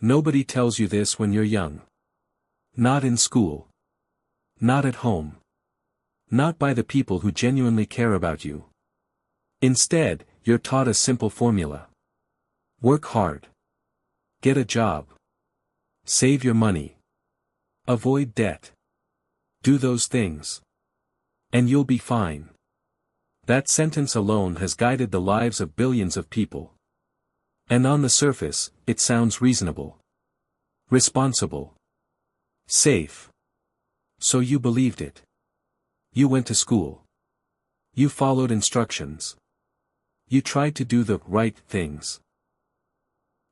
Nobody tells you this when you're young. Not in school. Not at home. Not by the people who genuinely care about you. Instead, you're taught a simple formula. Work hard. Get a job. Save your money. Avoid debt. Do those things. And you'll be fine. That sentence alone has guided the lives of billions of people. And on the surface, it sounds reasonable. Responsible. Safe. So you believed it. You went to school. You followed instructions. You tried to do the right things.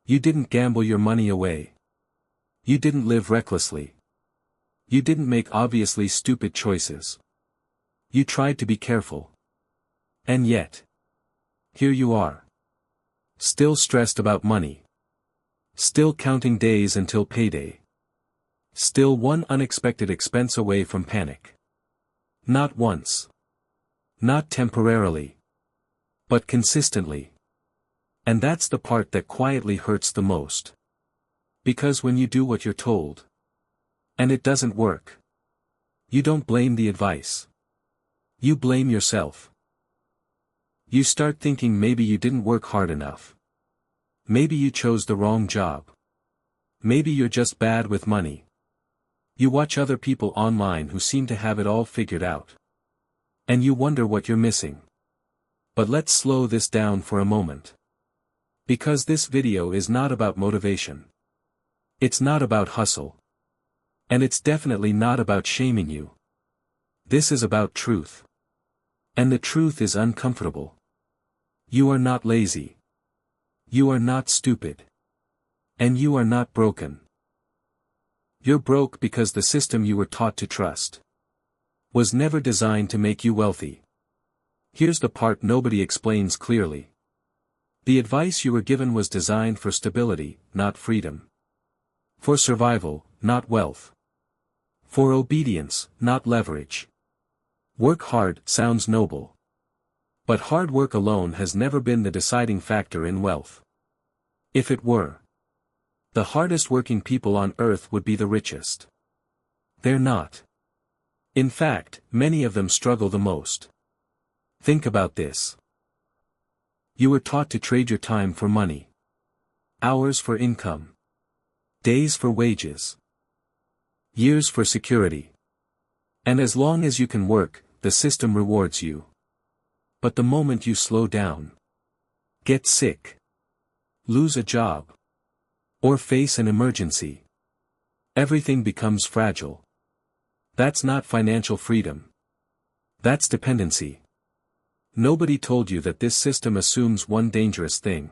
You didn't gamble your money away. You didn't live recklessly. You didn't make obviously stupid choices. You tried to be careful. And yet, here you are. Still stressed about money. Still counting days until payday. Still one unexpected expense away from panic. Not once. Not temporarily. But consistently. And that's the part that quietly hurts the most. Because when you do what you're told, and it doesn't work, you don't blame the advice. You blame yourself. You start thinking maybe you didn't work hard enough. Maybe you chose the wrong job. Maybe you're just bad with money. You watch other people online who seem to have it all figured out. And you wonder what you're missing. But let's slow this down for a moment. Because this video is not about motivation. It's not about hustle. And it's definitely not about shaming you. This is about truth. And the truth is uncomfortable. You are not lazy. You are not stupid. And you are not broken. You're broke because the system you were taught to trust was never designed to make you wealthy. Here's the part nobody explains clearly. The advice you were given was designed for stability, not freedom. For survival, not wealth. For obedience, not leverage. Work hard sounds noble. But hard work alone has never been the deciding factor in wealth. If it were, the hardest working people on earth would be the richest. They're not. In fact, many of them struggle the most. Think about this. You were taught to trade your time for money. Hours for income. Days for wages. Years for security. And as long as you can work, the system rewards you. But the moment you slow down, get sick, lose a job, or face an emergency, everything becomes fragile. That's not financial freedom. That's dependency. Nobody told you that this system assumes one dangerous thing.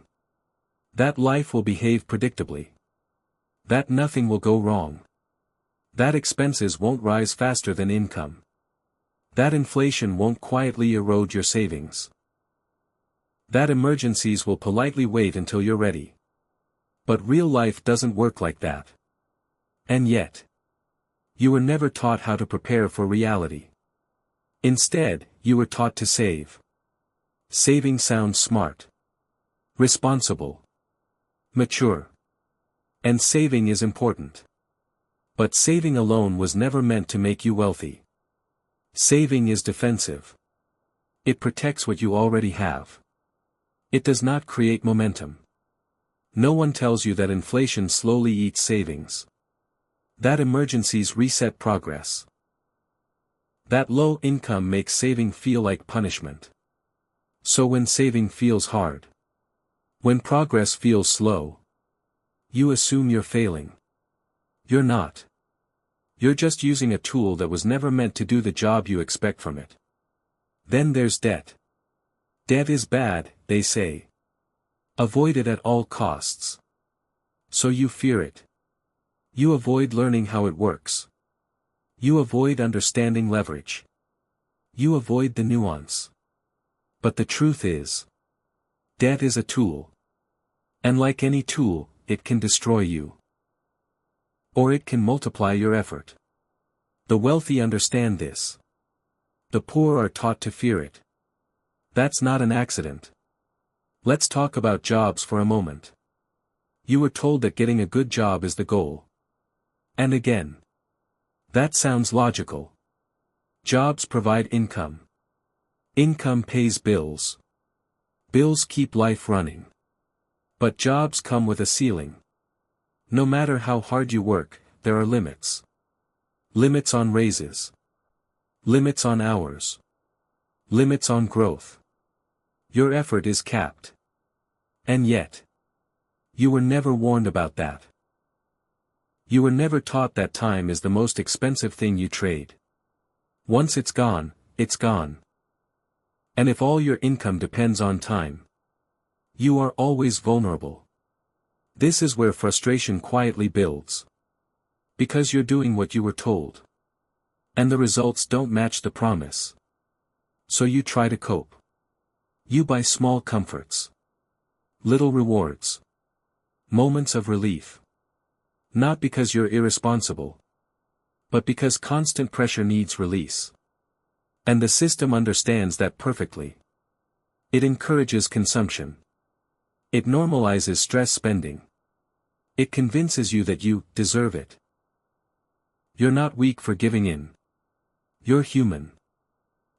That life will behave predictably. That nothing will go wrong. That expenses won't rise faster than income. That inflation won't quietly erode your savings. That emergencies will politely wait until you're ready. But real life doesn't work like that. And yet, you were never taught how to prepare for reality. Instead, you were taught to save. Saving sounds smart. Responsible. Mature. And saving is important. But saving alone was never meant to make you wealthy. Saving is defensive. It protects what you already have. It does not create momentum. No one tells you that inflation slowly eats savings. That emergencies reset progress. That low income makes saving feel like punishment. So when saving feels hard, when progress feels slow, you assume you're failing. You're not. You're just using a tool that was never meant to do the job you expect from it. Then there's debt. Debt is bad, they say. Avoid it at all costs. So you fear it. You avoid learning how it works. You avoid understanding leverage. You avoid the nuance. But the truth is, debt is a tool. And like any tool, it can destroy you. Or it can multiply your effort. The wealthy understand this. The poor are taught to fear it. That's not an accident. Let's talk about jobs for a moment. You were told that getting a good job is the goal. And again. That sounds logical. Jobs provide income. Income pays bills. Bills keep life running. But jobs come with a ceiling. No matter how hard you work, there are limits. Limits on raises. Limits on hours. Limits on growth. Your effort is capped. And yet, you were never warned about that. You were never taught that time is the most expensive thing you trade. Once it's gone, it's gone. And if all your income depends on time, you are always vulnerable. This is where frustration quietly builds. Because you're doing what you were told. And the results don't match the promise. So you try to cope. You buy small comforts. Little rewards. Moments of relief. Not because you're irresponsible. But because constant pressure needs release. And the system understands that perfectly. It encourages consumption. It normalizes stress spending. It convinces you that you deserve it. You're not weak for giving in. You're human.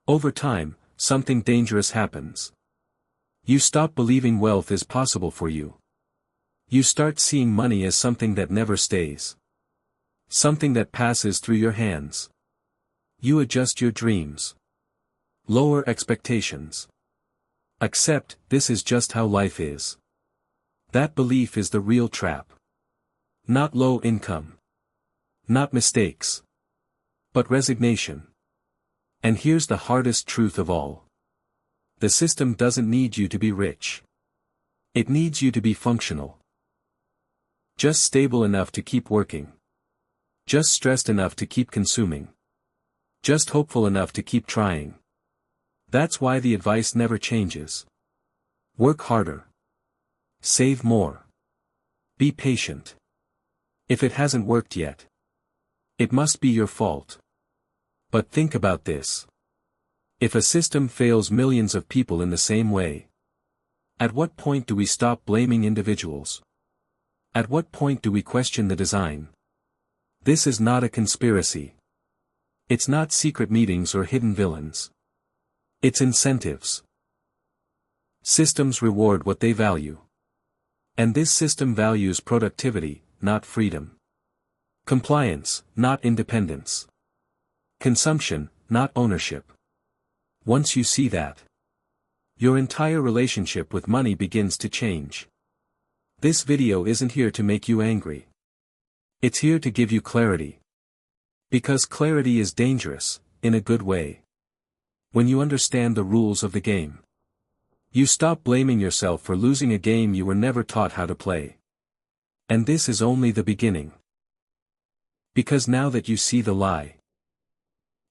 Over time, something dangerous happens. You stop believing wealth is possible for you. You start seeing money as something that never stays. Something that passes through your hands. You adjust your dreams. Lower expectations. Accept, this is just how life is. That belief is the real trap. Not low income. Not mistakes. But resignation. And here's the hardest truth of all. The system doesn't need you to be rich. It needs you to be functional. Just stable enough to keep working. Just stressed enough to keep consuming. Just hopeful enough to keep trying. That's why the advice never changes. Work harder. Save more. Be patient. If it hasn't worked yet, it must be your fault. But think about this. If a system fails millions of people in the same way, at what point do we stop blaming individuals? At what point do we question the design? This is not a conspiracy. It's not secret meetings or hidden villains. It's incentives. Systems reward what they value. And this system values productivity, not freedom. Compliance, not independence. Consumption, not ownership. Once you see that, your entire relationship with money begins to change. This video isn't here to make you angry. It's here to give you clarity. Because clarity is dangerous, in a good way. When you understand the rules of the game, you stop blaming yourself for losing a game you were never taught how to play. And this is only the beginning. Because now that you see the lie,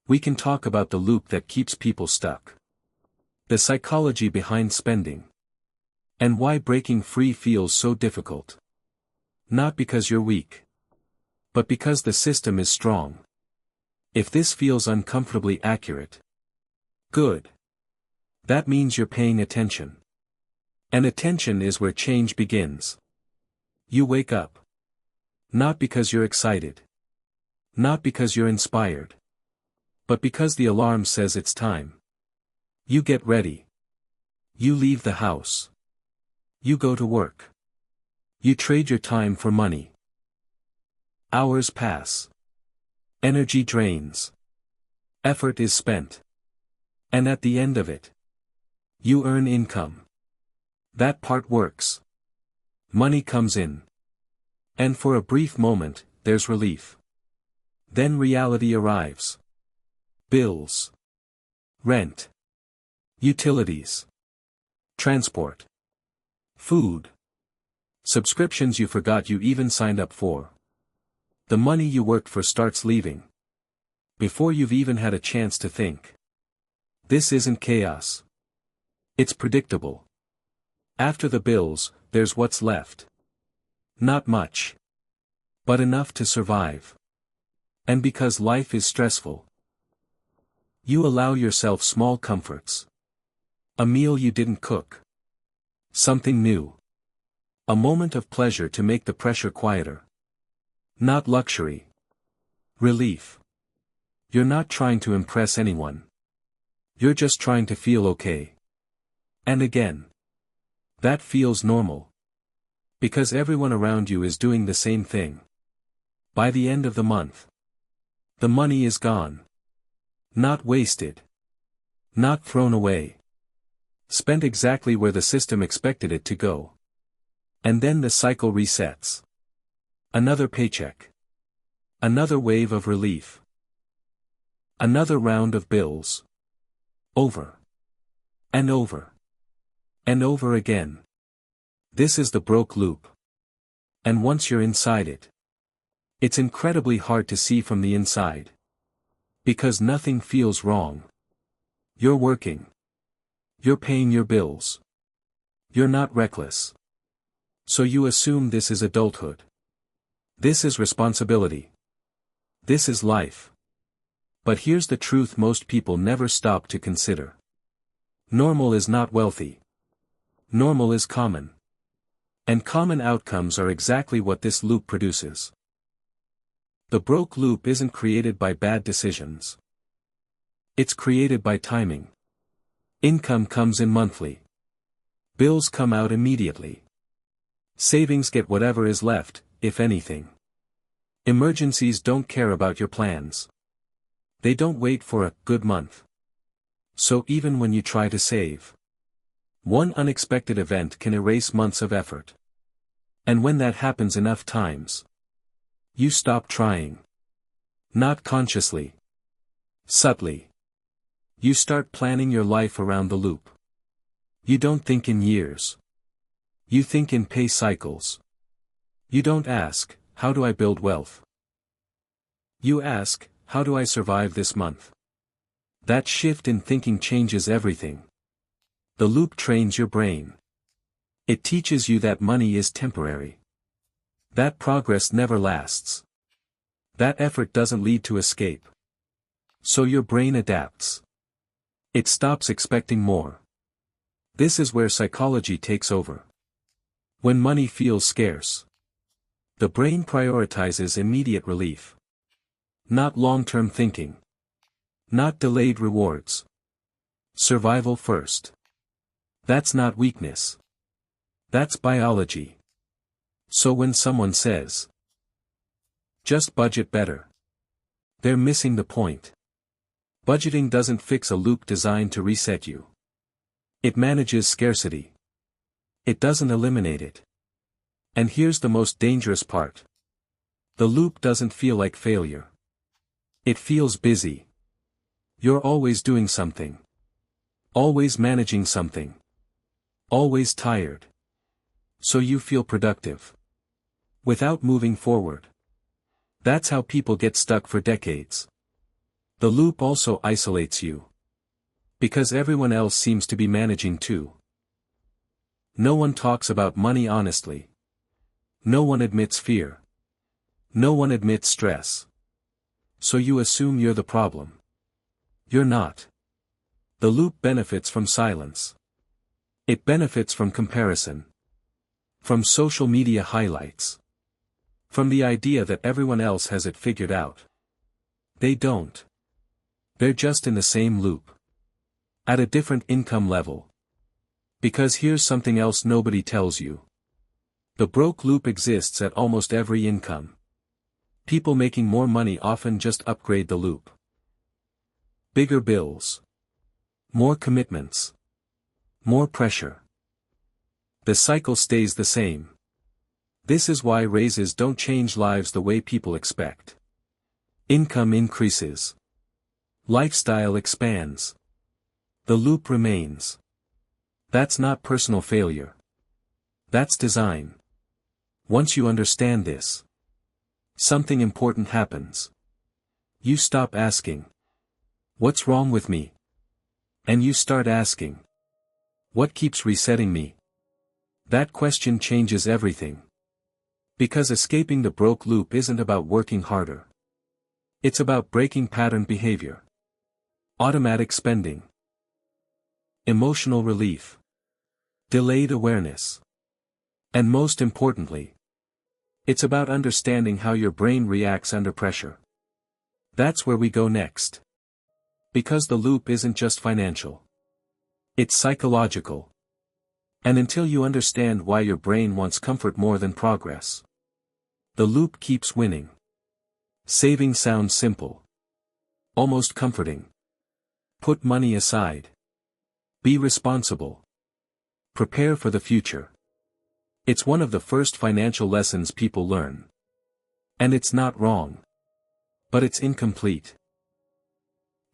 we can talk about the loop that keeps people stuck. The psychology behind spending. And why breaking free feels so difficult. Not because you're weak. But because the system is strong. If this feels uncomfortably accurate, good. That means you're paying attention. And attention is where change begins. You wake up. Not because you're excited. Not because you're inspired. But because the alarm says it's time. You get ready. You leave the house. You go to work. You trade your time for money. Hours pass. Energy drains. Effort is spent. And at the end of it, you earn income. That part works. Money comes in. And for a brief moment, there's relief. Then reality arrives. Bills. Rent. Utilities. Transport. Food. Subscriptions you forgot you even signed up for. The money you worked for starts leaving. Before you've even had a chance to think. This isn't chaos. It's predictable. After the bills, there's what's left. Not much. But enough to survive. And because life is stressful, you allow yourself small comforts. A meal you didn't cook. Something new. A moment of pleasure to make the pressure quieter. Not luxury. Relief. You're not trying to impress anyone. You're just trying to feel okay. And again. That feels normal. Because everyone around you is doing the same thing. By the end of the month, the money is gone. Not wasted. Not thrown away. Spent exactly where the system expected it to go. And then the cycle resets. Another paycheck. Another wave of relief. Another round of bills. Over. And over. And over again. This is the broke loop. And once you're inside it, it's incredibly hard to see from the inside. Because nothing feels wrong. You're working. You're paying your bills. You're not reckless. So you assume this is adulthood. This is responsibility. This is life. But here's the truth most people never stop to consider. Normal is not wealthy. Normal is common. And common outcomes are exactly what this loop produces. The broke loop isn't created by bad decisions. It's created by timing. Income comes in monthly. Bills come out immediately. Savings get whatever is left, if anything. Emergencies don't care about your plans. They don't wait for a good month. So even when you try to save, one unexpected event can erase months of effort. And when that happens enough times, you stop trying. Not consciously. Subtly. You start planning your life around the loop. You don't think in years. You think in pay cycles. You don't ask, how do I build wealth? You ask, how do I survive this month? That shift in thinking changes everything. The loop trains your brain. It teaches you that money is temporary. That progress never lasts. That effort doesn't lead to escape. So your brain adapts. It stops expecting more. This is where psychology takes over. When money feels scarce, the brain prioritizes immediate relief. Not long-term thinking. Not delayed rewards. Survival first. That's not weakness. That's biology. So when someone says, just budget better, they're missing the point. Budgeting doesn't fix a loop designed to reset you. It manages scarcity. It doesn't eliminate it. And here's the most dangerous part. The loop doesn't feel like failure. It feels busy. You're always doing something. Always managing something. Always tired. So you feel productive. Without moving forward. That's how people get stuck for decades. The loop also isolates you. Because everyone else seems to be managing too. No one talks about money honestly. No one admits fear. No one admits stress. So you assume you're the problem. You're not. The loop benefits from silence. It benefits from comparison. From social media highlights. From the idea that everyone else has it figured out. They don't. They're just in the same loop. At a different income level. Because here's something else nobody tells you. The broke loop exists at almost every income. People making more money often just upgrade the loop. Bigger bills. More commitments. More pressure. The cycle stays the same. This is why raises don't change lives the way people expect. Income increases. Lifestyle expands. The loop remains. That's not personal failure. That's design. Once you understand this, something important happens. You stop asking, what's wrong with me? And you start asking, what keeps resetting me? That question changes everything. Because escaping the broke loop isn't about working harder. It's about breaking pattern behavior. Automatic spending. Emotional relief. Delayed awareness. And most importantly, it's about understanding how your brain reacts under pressure. That's where we go next. Because the loop isn't just financial. It's psychological. And until you understand why your brain wants comfort more than progress, the loop keeps winning. Saving sounds simple. Almost comforting. Put money aside. Be responsible. Prepare for the future. It's one of the first financial lessons people learn. And it's not wrong. But it's incomplete.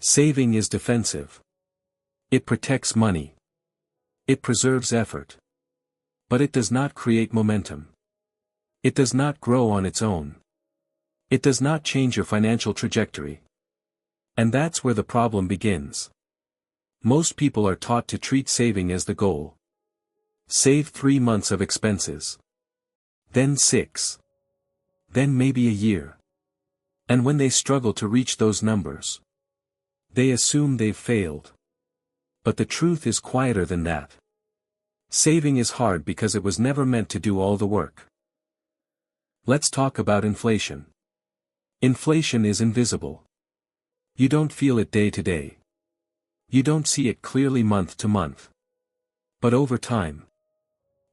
Saving is defensive. It protects money. It preserves effort. But it does not create momentum. It does not grow on its own. It does not change your financial trajectory. And that's where the problem begins. Most people are taught to treat saving as the goal. Save 3 months of expenses. Then 6. Then maybe a year. And when they struggle to reach those numbers, they assume they've failed. But the truth is quieter than that. Saving is hard because it was never meant to do all the work. Let's talk about inflation. Inflation is invisible. You don't feel it day to day. You don't see it clearly month to month. But over time,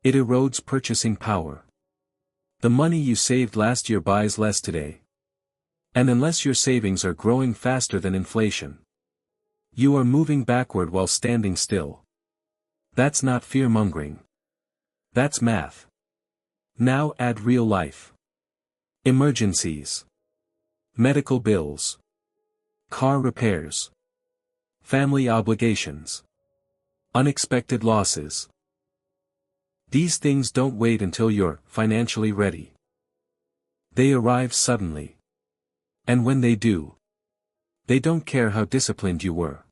it erodes purchasing power. The money you saved last year buys less today. And unless your savings are growing faster than inflation, you are moving backward while standing still. That's not fear-mongering. That's math. Now add real life. Emergencies. Medical bills. Car repairs. Family obligations. Unexpected losses. These things don't wait until you're financially ready. They arrive suddenly. And when they do, they don't care how disciplined you were.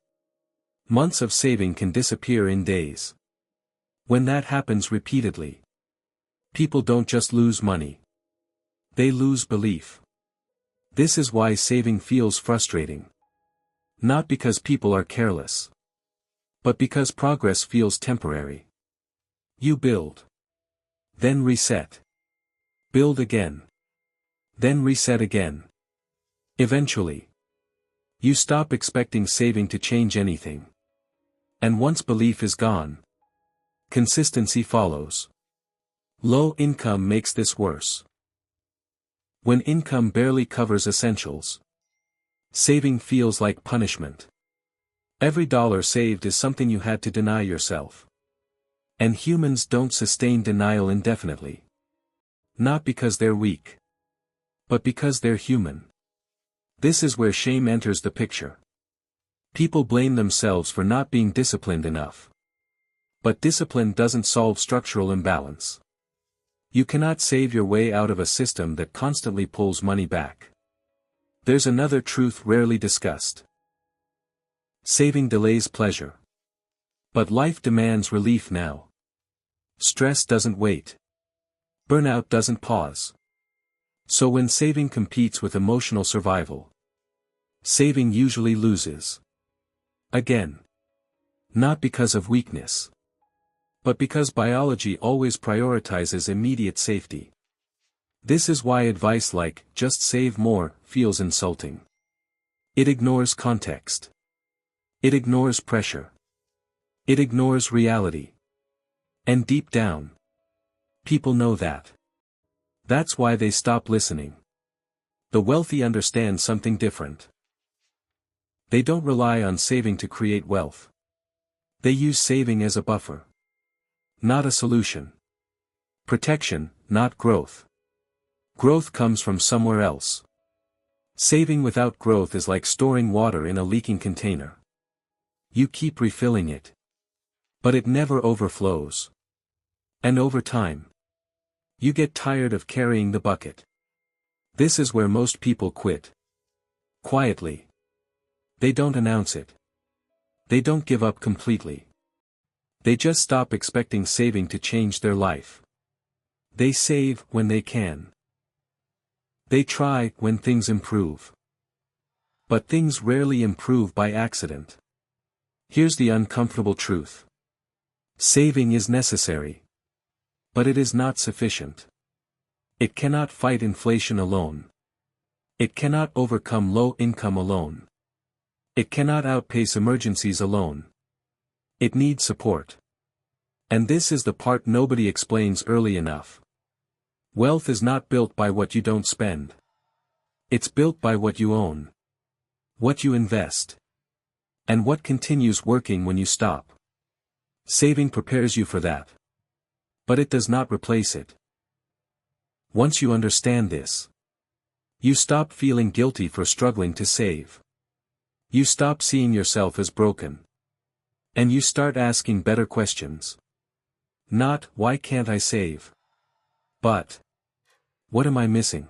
Months of saving can disappear in days. When that happens repeatedly, people don't just lose money. They lose belief. This is why saving feels frustrating. Not because people are careless, but because progress feels temporary. You build. Then reset. Build again. Then reset again. Eventually, you stop expecting saving to change anything. And once belief is gone, consistency follows. Low income makes this worse. When income barely covers essentials, saving feels like punishment. Every dollar saved is something you had to deny yourself. And humans don't sustain denial indefinitely. Not because they're weak, but because they're human. This is where shame enters the picture. People blame themselves for not being disciplined enough. But discipline doesn't solve structural imbalance. You cannot save your way out of a system that constantly pulls money back. There's another truth rarely discussed. Saving delays pleasure. But life demands relief now. Stress doesn't wait. Burnout doesn't pause. So when saving competes with emotional survival, saving usually loses. Again. Not because of weakness, but because biology always prioritizes immediate safety. This is why advice like, just save more, feels insulting. It ignores context. It ignores pressure. It ignores reality. And deep down, people know that. That's why they stop listening. The wealthy understand something different. They don't rely on saving to create wealth. They use saving as a buffer. Not a solution. Protection, not growth. Growth comes from somewhere else. Saving without growth is like storing water in a leaking container. You keep refilling it. But it never overflows. And over time, you get tired of carrying the bucket. This is where most people quit. Quietly. They don't announce it. They don't give up completely. They just stop expecting saving to change their life. They save when they can. They try when things improve. But things rarely improve by accident. Here's the uncomfortable truth. Saving is necessary. But it is not sufficient. It cannot fight inflation alone. It cannot overcome low income alone. It cannot outpace emergencies alone. It needs support. And this is the part nobody explains early enough. Wealth is not built by what you don't spend. It's built by what you own. What you invest. And what continues working when you stop. Saving prepares you for that. But it does not replace it. Once you understand this, you stop feeling guilty for struggling to save. You stop seeing yourself as broken. And you start asking better questions. Not, why can't I save? But, what am I missing?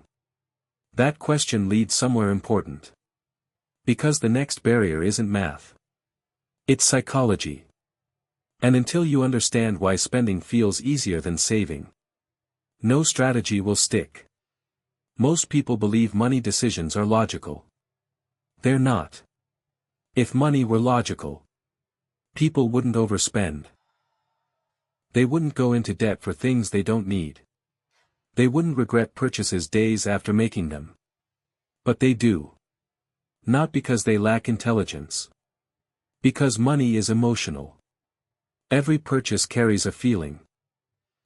That question leads somewhere important. Because the next barrier isn't math. It's psychology. And until you understand why spending feels easier than saving, no strategy will stick. Most people believe money decisions are logical. They're not. If money were logical, people wouldn't overspend. They wouldn't go into debt for things they don't need. They wouldn't regret purchases days after making them. But they do. Not because they lack intelligence. Because money is emotional. Every purchase carries a feeling.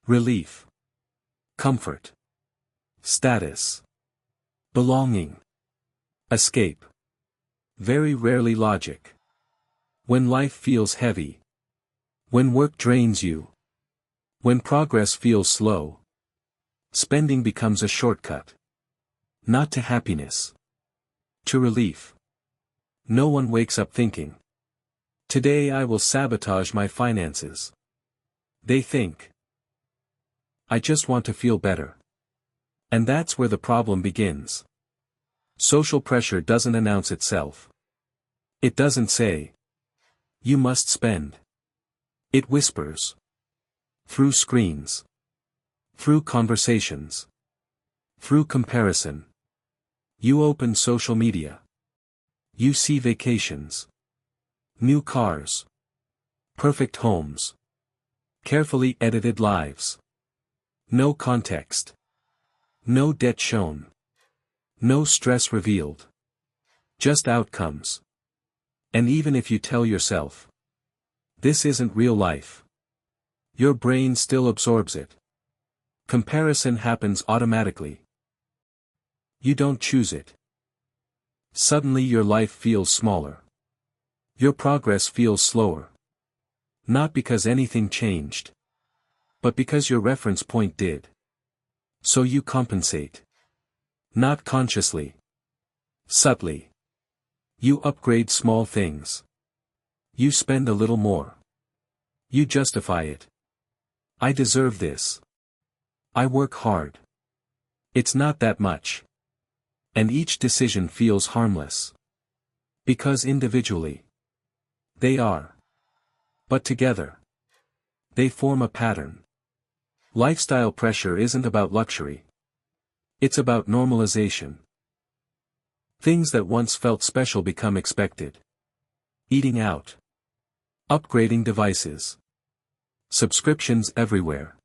Relief. Comfort. Status. Belonging. Escape. Very rarely logic. When life feels heavy. When work drains you. When progress feels slow. Spending becomes a shortcut. Not to happiness. To relief. No one wakes up thinking, today I will sabotage my finances. They think, I just want to feel better. And that's where the problem begins. Social pressure doesn't announce itself. It doesn't say, you must spend. It whispers. Through screens. Through conversations. Through comparison. You open social media. You see vacations. New cars. Perfect homes. Carefully edited lives. No context. No debt shown. No stress revealed. Just outcomes. And even if you tell yourself, this isn't real life, your brain still absorbs it. Comparison happens automatically. You don't choose it. Suddenly your life feels smaller. Your progress feels slower. Not because anything changed, but because your reference point did. So you compensate. Not consciously. Subtly. You upgrade small things. You spend a little more. You justify it. I deserve this. I work hard. It's not that much. And each decision feels harmless. Because individually, they are. But together, they form a pattern. Lifestyle pressure isn't about luxury. It's about normalization. Things that once felt special become expected. Eating out. Upgrading devices. Subscriptions everywhere.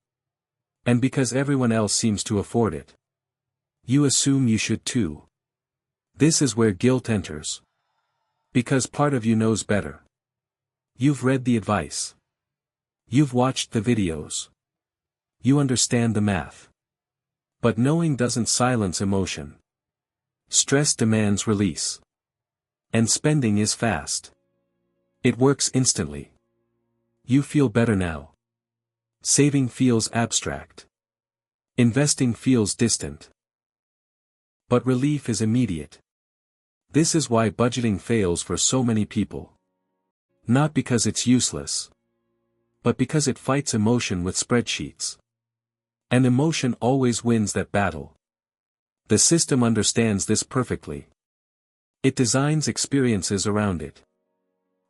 And because everyone else seems to afford it, you assume you should too. This is where guilt enters. Because part of you knows better. You've read the advice. You've watched the videos. You understand the math. But knowing doesn't silence emotion. Stress demands release. And spending is fast. It works instantly. You feel better now. Saving feels abstract. Investing feels distant. But relief is immediate. This is why budgeting fails for so many people. Not because it's useless, but because it fights emotion with spreadsheets. And emotion always wins that battle. The system understands this perfectly. It designs experiences around it.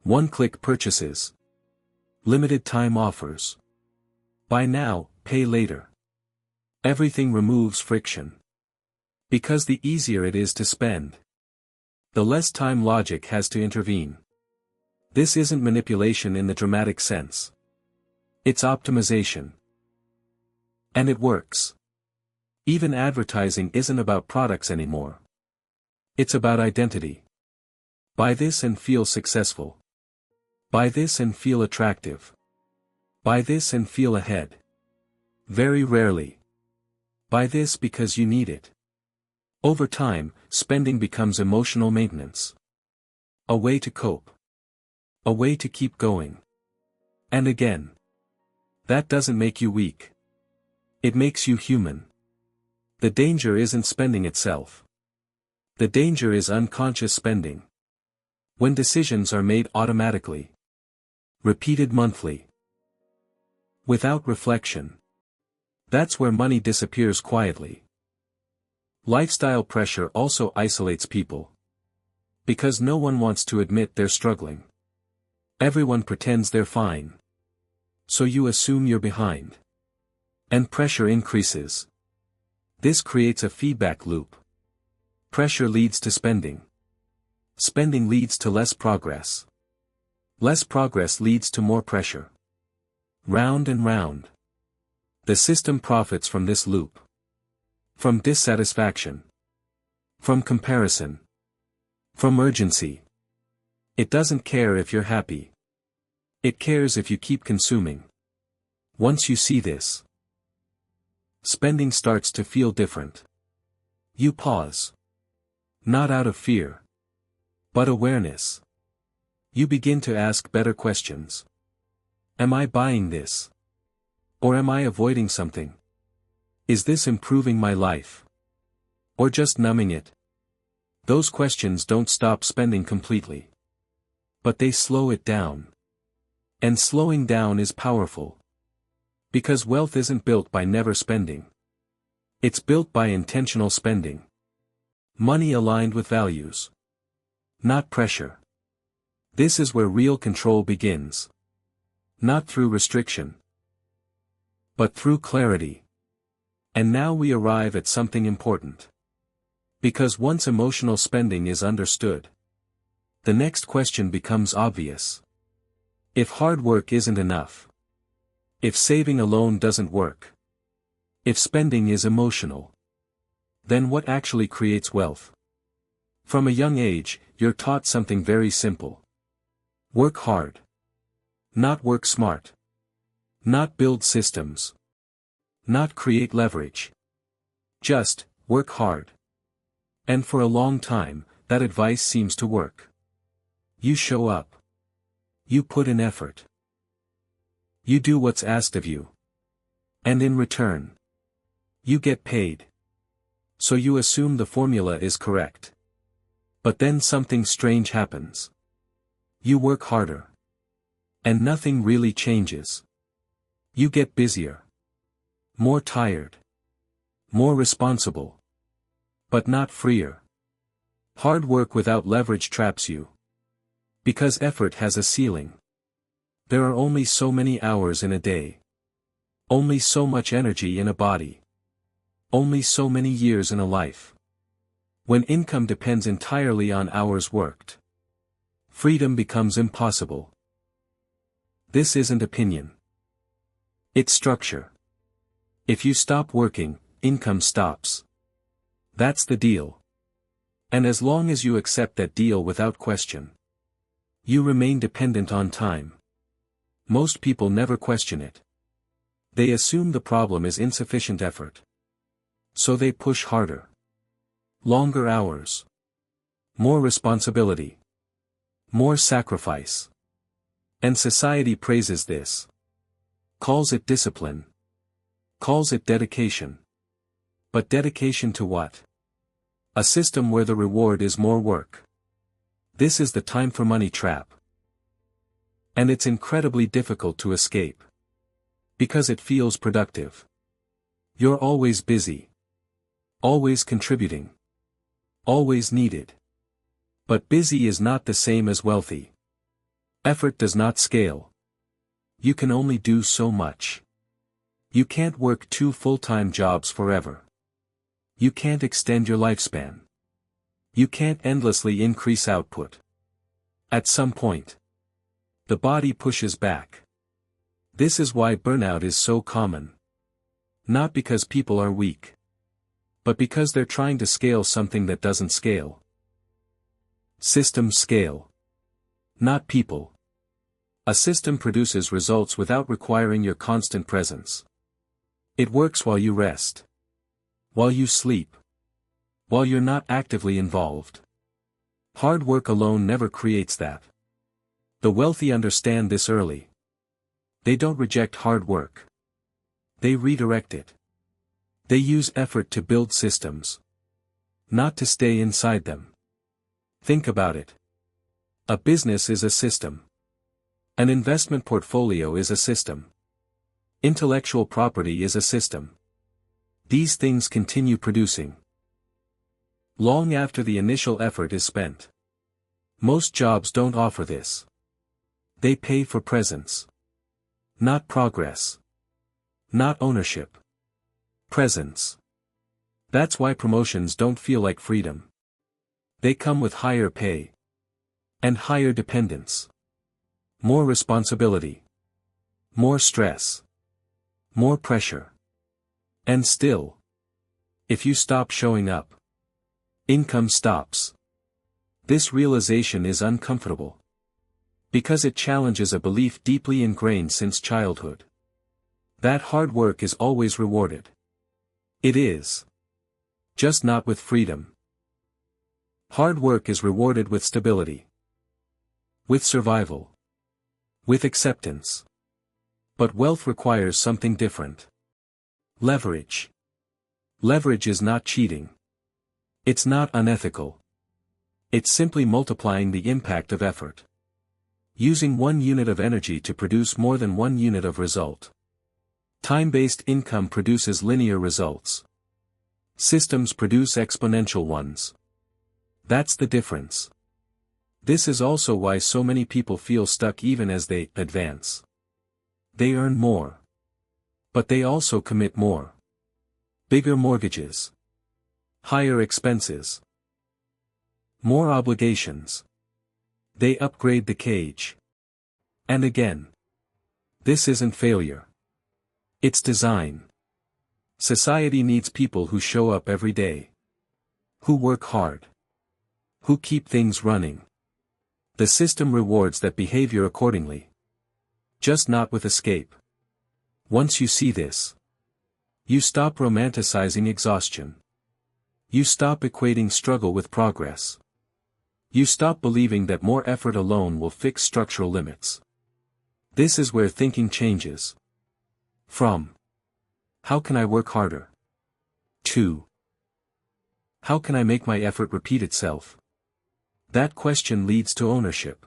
One-click purchases. Limited time offers. Buy now, pay later. Everything removes friction. Because the easier it is to spend, the less time logic has to intervene. This isn't manipulation in the dramatic sense. It's optimization. And it works. Even advertising isn't about products anymore. It's about identity. Buy this and feel successful. Buy this and feel attractive. Buy this and feel ahead. Very rarely. Buy this because you need it. Over time, spending becomes emotional maintenance. A way to cope. A way to keep going. And again. That doesn't make you weak. It makes you human. The danger isn't spending itself. The danger is unconscious spending. When decisions are made automatically. Repeated monthly. Without reflection. That's where money disappears quietly. Lifestyle pressure also isolates people. Because no one wants to admit they're struggling. Everyone pretends they're fine. So you assume you're behind. And pressure increases. This creates a feedback loop. Pressure leads to spending. Spending leads to less progress. Less progress leads to more pressure. Round and round. The system profits from this loop. From dissatisfaction. From comparison. From urgency. It doesn't care if you're happy. It cares if you keep consuming. Once you see this, spending starts to feel different. You pause. Not out of fear. But awareness. You begin to ask better questions. Am I buying this? Or am I avoiding something? Is this improving my life? Or just numbing it? Those questions don't stop spending completely. But they slow it down. And slowing down is powerful. Because wealth isn't built by never spending. It's built by intentional spending. Money aligned with values. Not pressure. This is where real control begins. Not through restriction. But through clarity. And now we arrive at something important. Because once emotional spending is understood, the next question becomes obvious. If hard work isn't enough. If saving alone doesn't work. If spending is emotional. Then what actually creates wealth? From a young age, you're taught something very simple. Work hard. Not work smart. Not build systems. Not create leverage. Just, work hard. And for a long time, that advice seems to work. You show up. You put in effort. You do what's asked of you. And in return, you get paid. So you assume the formula is correct. But then something strange happens. You work harder. And nothing really changes. You get busier. More tired. More responsible. But not freer. Hard work without leverage traps you. Because effort has a ceiling. There are only so many hours in a day. Only so much energy in a body. Only so many years in a life. When income depends entirely on hours worked, freedom becomes impossible. This isn't opinion. It's structure. If you stop working, income stops. That's the deal. And as long as you accept that deal without question, you remain dependent on time. Most people never question it. They assume the problem is insufficient effort. So they push harder. Longer hours. More responsibility. More sacrifice. And society praises this. Calls it discipline. Calls it dedication. But dedication to what? A system where the reward is more work. This is the time for money trap. And it's incredibly difficult to escape. Because it feels productive. You're always busy. Always contributing. Always needed. But busy is not the same as wealthy. Effort does not scale. You can only do so much. You can't work 2 full-time jobs forever. You can't extend your lifespan. You can't endlessly increase output. At some point, the body pushes back. This is why burnout is so common. Not because people are weak, but because they're trying to scale something that doesn't scale. Systems scale, not people. A system produces results without requiring your constant presence. It works while you rest, while you sleep, while you're not actively involved. Hard work alone never creates that. The wealthy understand this early. They don't reject hard work. They redirect it. They use effort to build systems, not to stay inside them. Think about it. A business is a system. An investment portfolio is a system. Intellectual property is a system. These things continue producing long after the initial effort is spent. Most jobs don't offer this. They pay for presence, not progress, not ownership. Presence. That's why promotions don't feel like freedom. They come with higher pay and higher dependence. More responsibility. More stress. More pressure. And still, if you stop showing up, income stops. This realization is uncomfortable, because it challenges a belief deeply ingrained since childhood. That hard work is always rewarded. It is. Just not with freedom. Hard work is rewarded with stability, with survival, with acceptance. But wealth requires something different. Leverage. Leverage is not cheating. It's not unethical. It's simply multiplying the impact of effort. Using 1 unit of energy to produce more than 1 unit of result. Time-based income produces linear results. Systems produce exponential ones. That's the difference. This is also why so many people feel stuck even as they advance. They earn more. But they also commit more. Bigger mortgages. Higher expenses. More obligations. They upgrade the cage. And again. This isn't failure. It's design. Society needs people who show up every day. Who work hard. Who keep things running. The system rewards that behavior accordingly. Just not with escape. Once you see this, you stop romanticizing exhaustion. You stop equating struggle with progress. You stop believing that more effort alone will fix structural limits. This is where thinking changes. From how can I work harder? To how can I make my effort repeat itself? That question leads to ownership.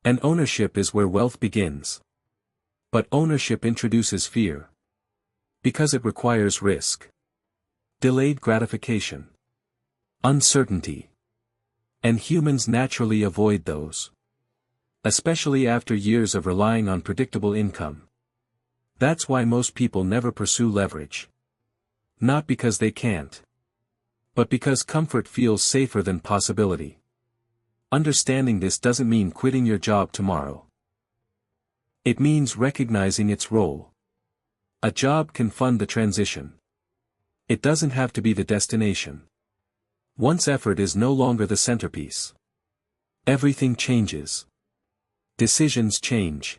And ownership is where wealth begins. But ownership introduces fear. Because it requires risk. Delayed gratification. Uncertainty. And humans naturally avoid those. Especially after years of relying on predictable income. That's why most people never pursue leverage. Not because they can't. But because comfort feels safer than possibility. Understanding this doesn't mean quitting your job tomorrow. It means recognizing its role. A job can fund the transition. It doesn't have to be the destination. Once effort is no longer the centerpiece, everything changes. Decisions change.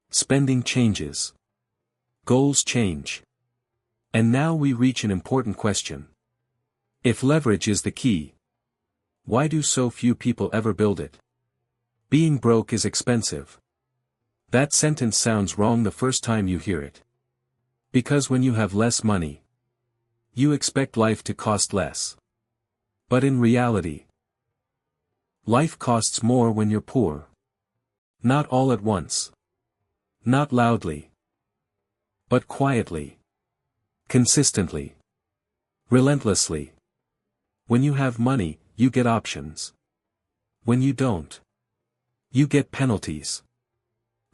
Spending changes. Goals change. And now we reach an important question. If leverage is the key, why do so few people ever build it? Being broke is expensive. That sentence sounds wrong the first time you hear it. Because when you have less money, you expect life to cost less. But in reality, life costs more when you're poor. Not all at once. Not loudly. But quietly. Consistently. Relentlessly. When you have money, you get options. When you don't, you get penalties.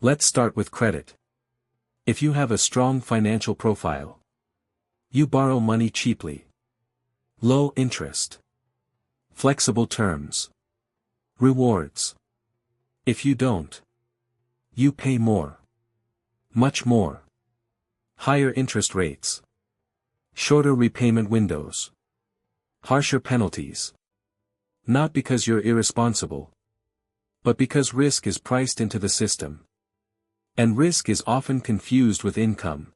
Let's start with credit. If you have a strong financial profile, you borrow money cheaply. Low interest. Flexible terms. Rewards. If you don't, you pay more. Much more. Higher interest rates. Shorter repayment windows. Harsher penalties. Not because you're irresponsible, but because risk is priced into the system. And risk is often confused with income.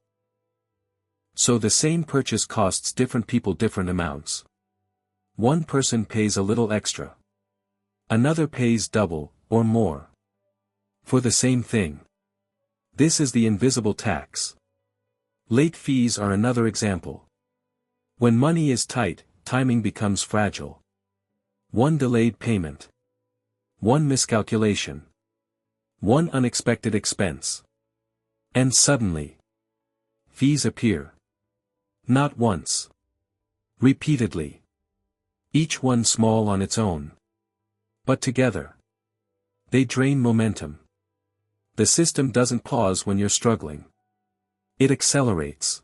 So the same purchase costs different people different amounts. One person pays a little extra. Another pays double, or more. For the same thing. This is the invisible tax. Late fees are another example. When money is tight, timing becomes fragile. One delayed payment. One miscalculation. One unexpected expense. And suddenly, fees appear. Not once. Repeatedly. Each one small on its own. But together, they drain momentum. The system doesn't pause when you're struggling. It accelerates.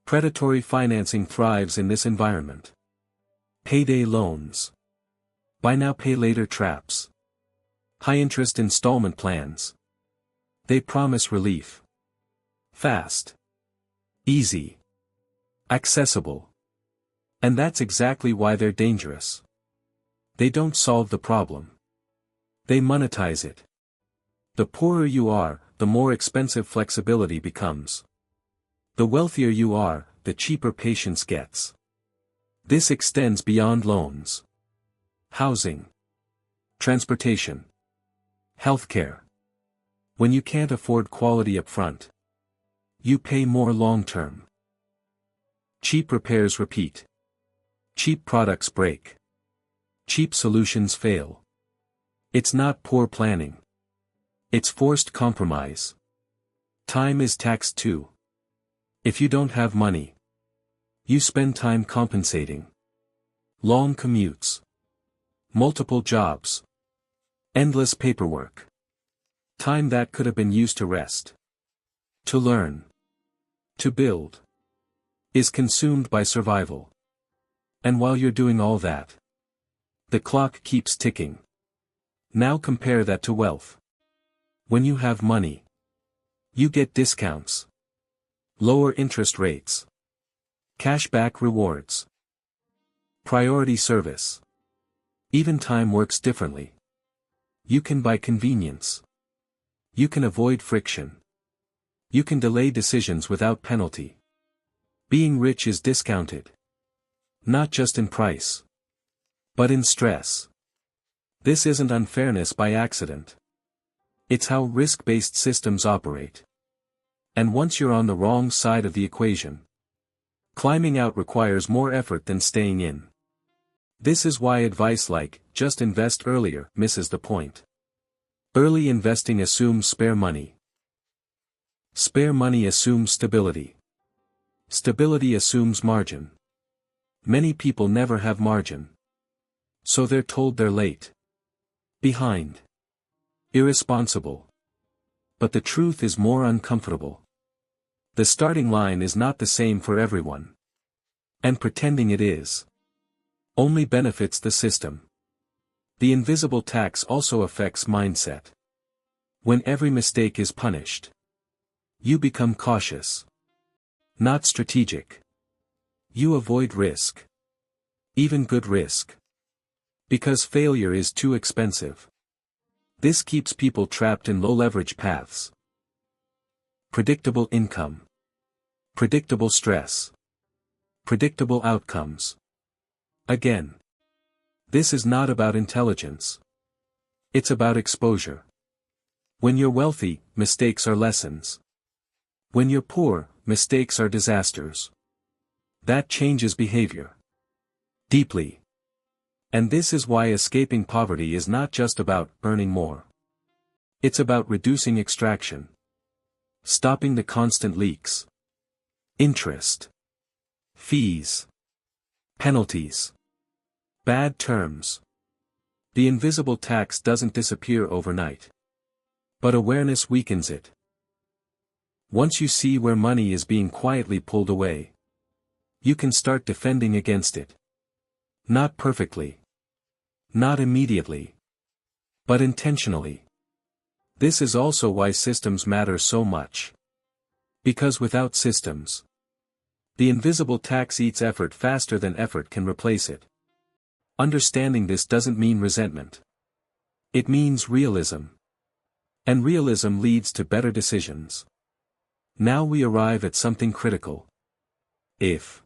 Predatory financing thrives in this environment. Payday loans. Buy now pay later traps. High-interest installment plans. They promise relief. Fast. Easy. Accessible. And that's exactly why they're dangerous. They don't solve the problem. They monetize it. The poorer you are, the more expensive flexibility becomes. The wealthier you are, the cheaper patience gets. This extends beyond loans. Housing. Transportation. Healthcare. When you can't afford quality up front, you pay more long-term. Cheap repairs repeat. Cheap products break. Cheap solutions fail. It's not poor planning. It's forced compromise. Time is taxed too. If you don't have money, you spend time compensating. Long commutes. Multiple jobs. Endless paperwork. Time that could have been used to rest. To learn. To build. Is consumed by survival. And while you're doing all that, the clock keeps ticking. Now compare that to wealth. When you have money, you get discounts. Lower interest rates. Cashback rewards. Priority service. Even time works differently. You can buy convenience. You can avoid friction. You can delay decisions without penalty. Being rich is discounted. Not just in price, but in stress. This isn't unfairness by accident. It's how risk-based systems operate. And once you're on the wrong side of the equation, climbing out requires more effort than staying in. This is why advice like, just invest earlier, misses the point. Early investing assumes spare money. Spare money assumes stability. Stability assumes margin. Many people never have margin. So they're told they're late. Behind. Irresponsible. But the truth is more uncomfortable. The starting line is not the same for everyone. And pretending it is only benefits the system. The invisible tax also affects mindset. When every mistake is punished, you become cautious. Not strategic. You avoid risk. Even good risk. Because failure is too expensive. This keeps people trapped in low-leverage paths. Predictable income. Predictable stress. Predictable outcomes. Again. This is not about intelligence. It's about exposure. When you're wealthy, mistakes are lessons. When you're poor, mistakes are disasters. That changes behavior. Deeply. And this is why escaping poverty is not just about earning more. It's about reducing extraction. Stopping the constant leaks. Interest. Fees. Penalties. Bad terms. The invisible tax doesn't disappear overnight. But awareness weakens it. Once you see where money is being quietly pulled away, you can start defending against it. Not perfectly. Not immediately. But intentionally. This is also why systems matter so much. Because without systems, the invisible tax eats effort faster than effort can replace it. Understanding this doesn't mean resentment. It means realism. And realism leads to better decisions. Now we arrive at something critical. If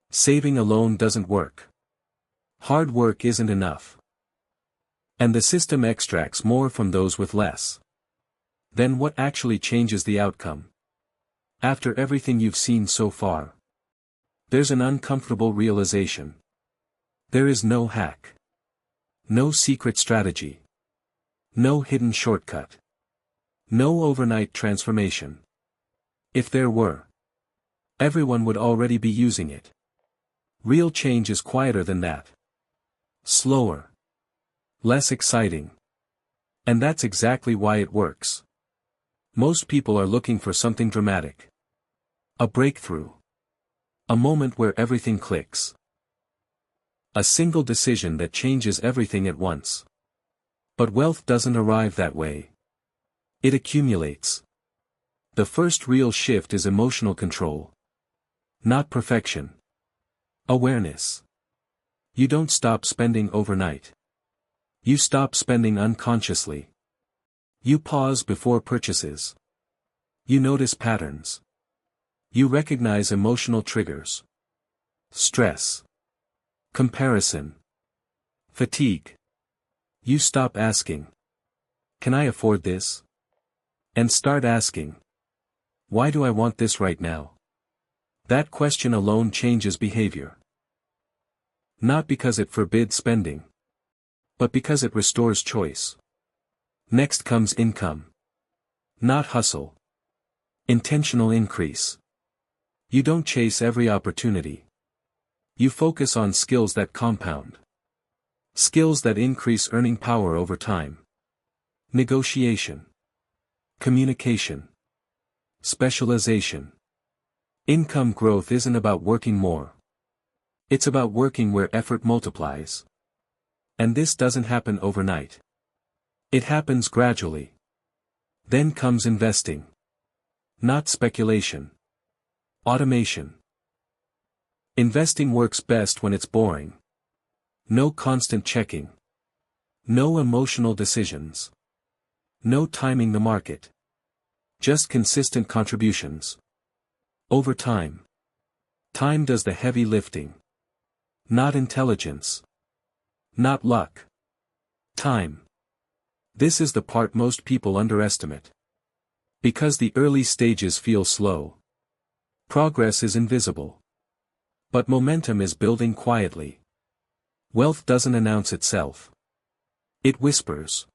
saving alone doesn't work, hard work isn't enough, and the system extracts more from those with less, then what actually changes the outcome? After everything you've seen so far, there's an uncomfortable realization. There is no hack. No secret strategy. No hidden shortcut. No overnight transformation. If there were, everyone would already be using it. Real change is quieter than that. Slower. Less exciting. And that's exactly why it works. Most people are looking for something dramatic. A breakthrough. A moment where everything clicks. A single decision that changes everything at once. But wealth doesn't arrive that way. It accumulates. The first real shift is emotional control. Not perfection. Awareness. You don't stop spending overnight. You stop spending unconsciously. You pause before purchases. You notice patterns. You recognize emotional triggers. Stress. Comparison. Fatigue. You stop asking, "Can I afford this?" and start asking, "Why do I want this right now?" That question alone changes behavior. Not because it forbids spending, but because it restores choice. Next comes income. Not hustle. Intentional increase. You don't chase every opportunity. You focus on skills that compound. Skills that increase earning power over time. Negotiation. Communication. Specialization. Income growth isn't about working more. It's about working where effort multiplies. And this doesn't happen overnight. It happens gradually. Then comes investing. Not speculation. Automation. Investing works best when it's boring. No constant checking. No emotional decisions. No timing the market. Just consistent contributions. Over time. Time does the heavy lifting. Not intelligence. Not luck. Time. This is the part most people underestimate. Because the early stages feel slow. Progress is invisible. But momentum is building quietly. Wealth doesn't announce itself. It whispers.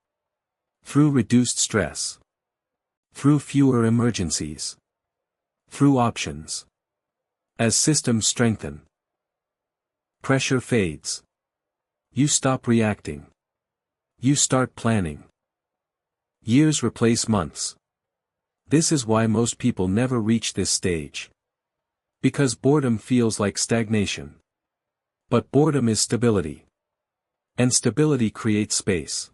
Through reduced stress. Through fewer emergencies. Through options. As systems strengthen. Pressure fades. You stop reacting. You start planning. Years replace months. This is why most people never reach this stage. Because boredom feels like stagnation. But boredom is stability. And stability creates space.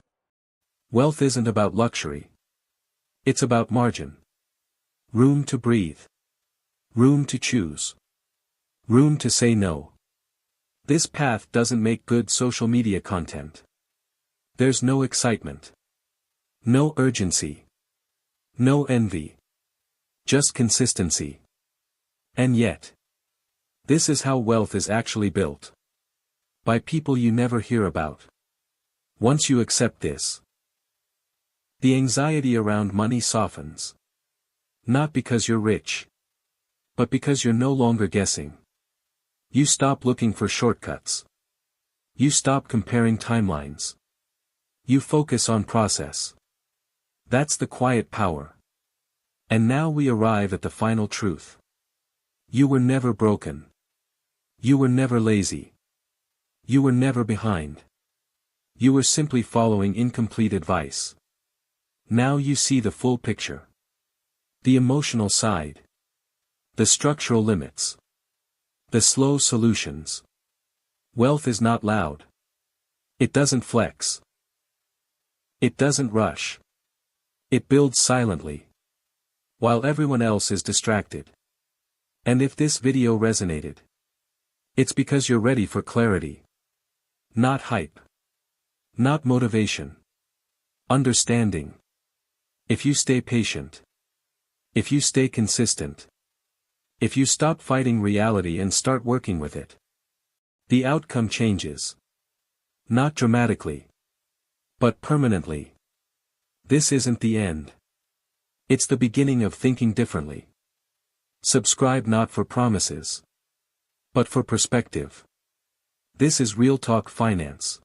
Wealth isn't about luxury. It's about margin. Room to breathe. Room to choose. Room to say no. This path doesn't make good social media content. There's no excitement. No urgency. No envy. Just consistency. And yet, this is how wealth is actually built. By people you never hear about. Once you accept this, the anxiety around money softens. Not because you're rich, but because you're no longer guessing. You stop looking for shortcuts. You stop comparing timelines. You focus on process. That's the quiet power. And now we arrive at the final truth. You were never broken. You were never lazy. You were never behind. You were simply following incomplete advice. Now you see the full picture. The emotional side. The structural limits. The slow solutions. Wealth is not loud. It doesn't flex. It doesn't rush. It builds silently. while everyone else is distracted. And if this video resonated, it's because you're ready for clarity. Not hype. Not motivation. Understanding. If you stay patient. If you stay consistent. If you stop fighting reality and start working with it, the outcome changes. Not dramatically, but permanently. This isn't the end. It's the beginning of thinking differently. Subscribe not for promises, but for perspective. This is Real Talk Finance.